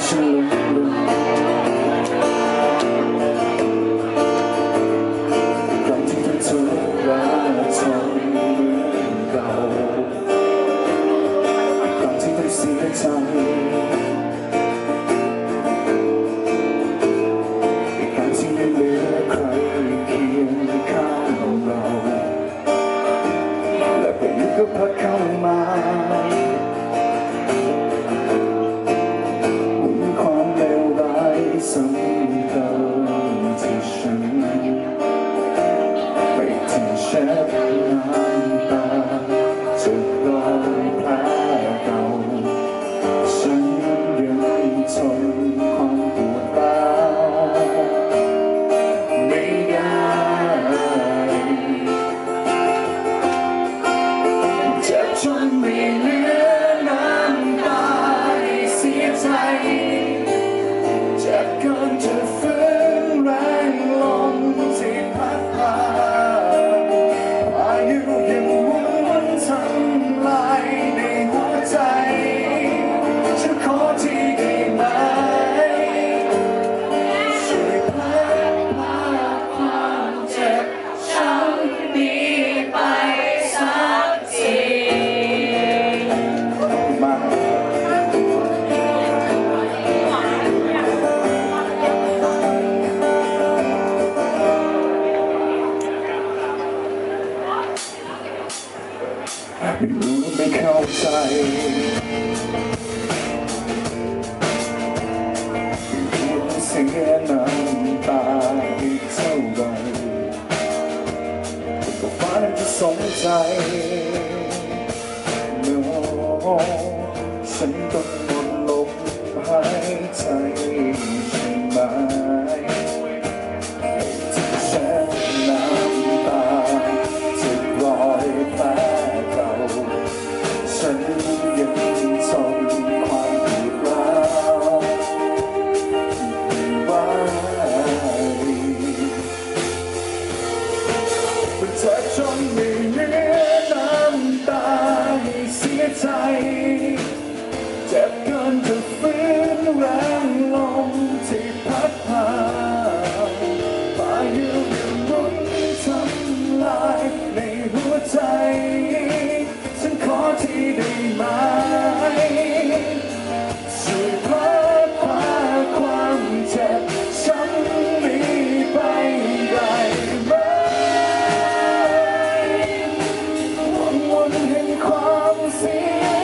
ฉันลืมก่อนที่เธอรักทนเหมือนเก่าก่อนที่ต้องเสียใจก่อนที่ไม่เหลือใครเคียงข้างเราและพายุก็พัดเข้ามาซ้ำเติมที่ฉันไม่ทิ้งเช็ดน้ำตาจะรอยแผลเก่าฉันยังทนความปวดร้าวไม่ได้เจ็บจนไม่เหลือน้ำตาเสียใจก่อนจะฟื้นแรงลมที่พัดพาพายุยังหมุนทำลายในหัวใจฉันขอที่ได้ไหมช่วยพัดพาความเจ็บช้ำนี้ไปสักทีไม่รู้ไม่เข้าใจไม่รู้เสียน้ำตาอีกเท่าไรก็ฟ้านั้นจะสงใจเมื่อฉันต้องหมดลมหายใจใช่ไหมที่ฉันน้ำตาจะรอยแผลฉันยังทนความปวดร้าวไม่ไหวมันเจ็บจนไม่เหลือน้ำตาให้เสียใจเจ็บเกินจะฟื้นแรงลมที่พัดพาพายุยังหมุนทำลายในหัวใจฉันขอที่ได้ไหมช่วยพัดพาความเจ็บช้ำนี้ไปได้ไหมวันแห่งความเสีย